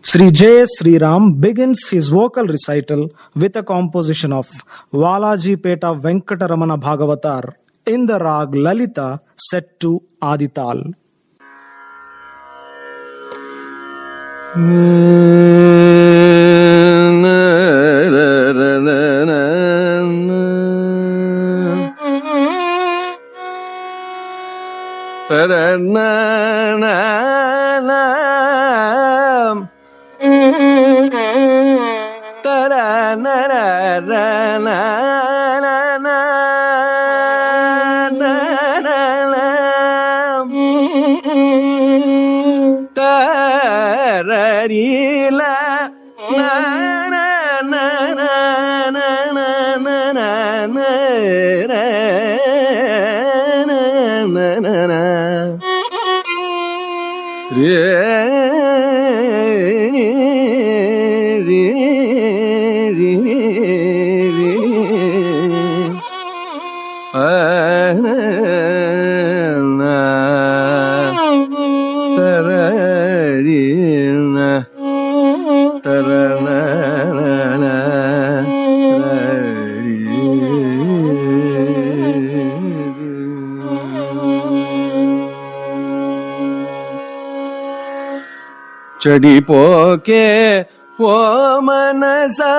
Sri J. Sriram begins his vocal recital with a composition of Valaji Peta Venkataramana Bhagavatar in the rag Lalita set to Adital. చడిపోకే ఓ మనసా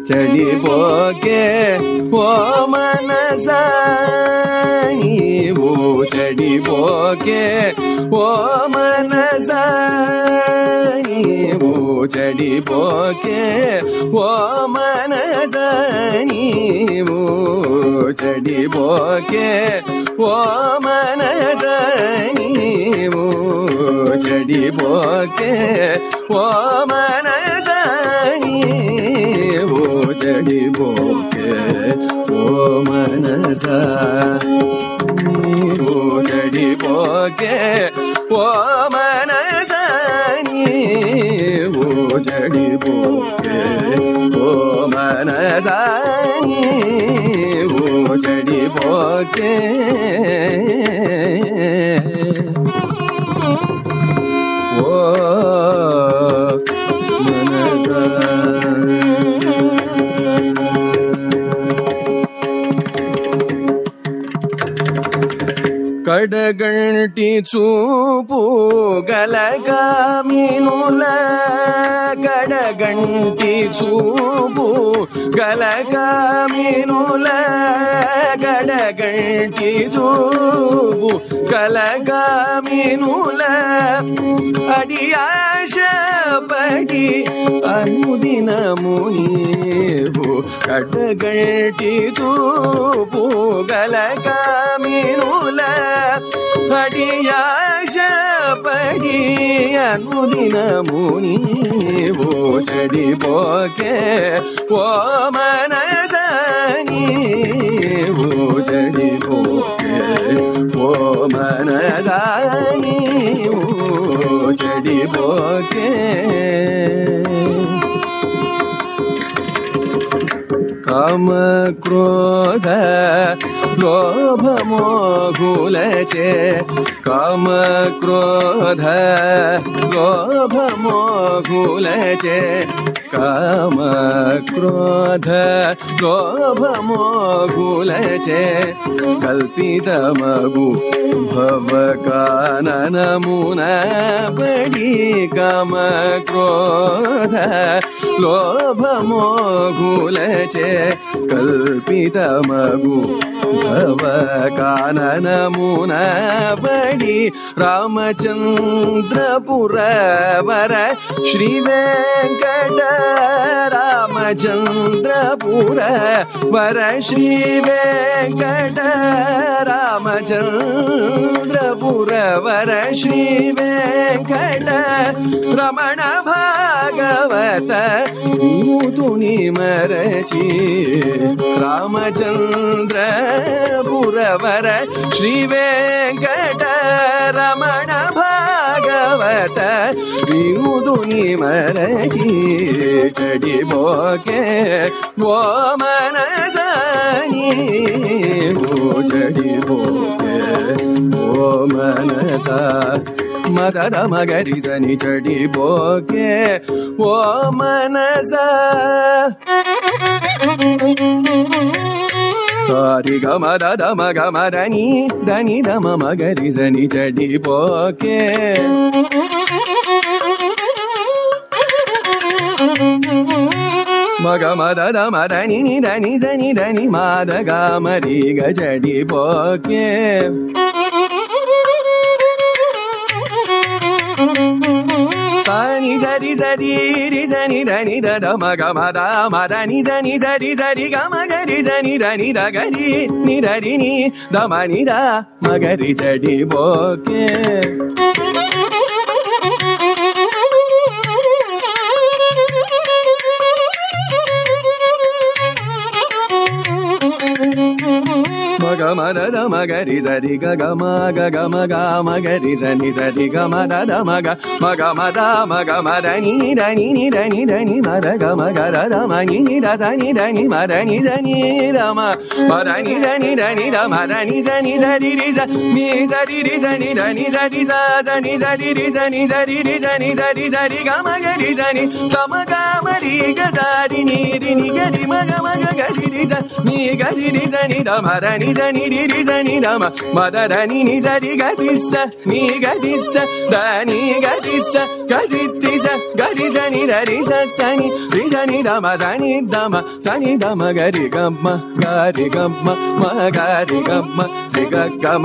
చడిపోకే ఓ మనసా నీవు చడిపోకే ఓ మనసా నీవు చడిపోకే ఓ మనసా నీవు చడిపోకే ఓ మనసా నీవు చడిపోకే ఓ మనసా నీవు చడిపోకే ఓ మనసా నీవు చడిపోకే ఓ మనసా నీవు చడిపోకే ఓ మనసా నీవు చడిపోకే ఓ మనసా కడగంటి చూపు గలగామినుల కడగంటి చూపు గలగామినుల కడగంటి చూపు గలగామినుల అడియాశపడి అనుదినము నీవు కడగంటి చూపు గలగామినుల అడియాశపడి అనుదినము నీవు చడిపోకే ఓ మనసా నీవు చడిపోకే ఓ మనసా నీవు చడిపోకే కామ క్రోధ లోభమోహులచే కామ క్రోధ లోభమోహులచే కామ క్రోధ లోభమోహులచే కల్పితమగు భవకాననమున పడి కామ క్రోధ లోభమోహులచే కల్పితమగు భవకాననమున పడి రామచంద్రపురవర శ్రీ వెంకట రామచంద్రపురవర శ్రీ వెంకట రామచంద్రపురవర శ్రీ వెంకట రమణ భాగవత వినుతుని మరచి రామచంద్రపురవర శ్రీ వెంకట రమణ భాగవత వినుతుని మరచి చడిపోకే ఓ మనసా నీవు ಚಡಿಪೋಕೆ ಓ ಮನಸ ಮದದ ಮಗರಿ ಸನಿ ಚಡಿಪೋಕೆ ಓ ಮನಸ ಸಾರಿ ಗ ಮದ ಮಗ ಮದನಿ ಧನಿ ದಮ ಮಗರಿ ಸನಿ ಚಡಿಪೋಕೆ ಮಗ ಮದ ಮದನಿ ಧನಿ ಸನಿ ಧನಿ ಮಾದ ಗ ಮರಿ ಗ ಚಡಿಪೋಕೆ ಸನಿ ಸರಿ ಸರಿ ರಿ ಸನಿ ಧನಿ ದ ಮಗ ಮದ ಮದನಿ ಸನಿ ಸರಿ ಸರಿ ಗ ಮಗರಿ ಸನಿ ಧನಿ ದ ಗರಿ ನಿ ಧರಿ ನಿ ದ ಮನಿ ದ ಮಗರಿ ಚಡಿಪೋಕೆ ಮಗ ಮದ ಮಗರಿ ಸರಿ ಗ ಮ ಗ ಮ ಮಗರಿ ಸನಿ ಸರಿ ಗ ಮದ ಮಗ ಮದ ಧನಿ ಧನಿ ನಿ ಧನಿ ಧನಿ ಮದ ಗ the money the Sunny Dhani Madani Dhani ರಮ Madani Dhani Dhani the Madani ಸನಿ ಸರಿ ರಿ ಸ ಮಿ ಸರಿ ರಿ ಸನಿ ಧನಿ ಸರಿ ಸ ಸನಿ ಸರಿ ರಿ ಸನಿ ಸರಿ ರಿ ಸನಿ ಸರಿ ಸರಿ ಗ ಮಗರಿ ಸನಿ ಸಮ ಗ ಮರಿ ಗ ಸರಿ ನಿ ರಿ ನಿ ಗರಿ ಮಗ ಗರಿ ರಿ ಸ ಮಿ ಗರಿ ರಿ ಸನಿ ದ ಮದನಿ ಸನಿ ರಿ ರಿ ಸನಿ ದ ಮದ ಧನಿ ನಿ ಸರಿ ಗರಿ ಸ ಮಿ ಗರಿ ಸ ಧನಿ ಗರಿ ಸ ಗರಿ ರಿ ಸ ಗರಿ ಸನಿ ಧರಿ ಸ ಸನಿ ರಿ ಸನಿ ದ ಮ ಸನಿ ದ ಮ ಗರಿ ಗಮ್ಮ ಗರಿ ಗಮ್ಮ ಮ ಗರಿ ಗಮ್ಮ ರಿ ಗ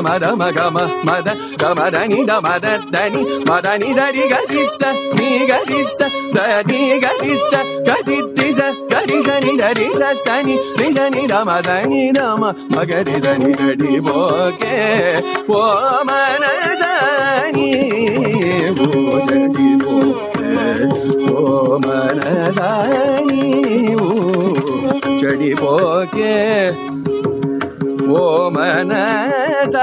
ಮ ದ ಮದ ಗ ಮ ಧನಿ ದ ಮದ ಧನಿ ಮದನಿ ಸರಿ ಗರಿ ಸ ಮಿ ಗರಿ ಸ ಧನಿ ಗರಿ ಸ ಗರಿ ರಿ ಸ ಗರಿ ಸನಿ ಧರಿ ಸ ಸನಿ ರಿ ಸನಿ ದ ಮ ಸನಿ ದ ಮ ಗರಿ ಸನಿ ಚಡಿಪೋಕೆ ಓ ಮನಸ ನೀವು ಚಡಿಪೋಕೆ ಓ ಮನಸ ನೀವು ಚಡಿಪೋಕೆ ಓ ಮನಸ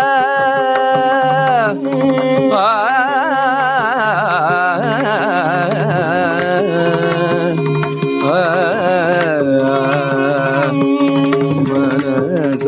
ಮನಸ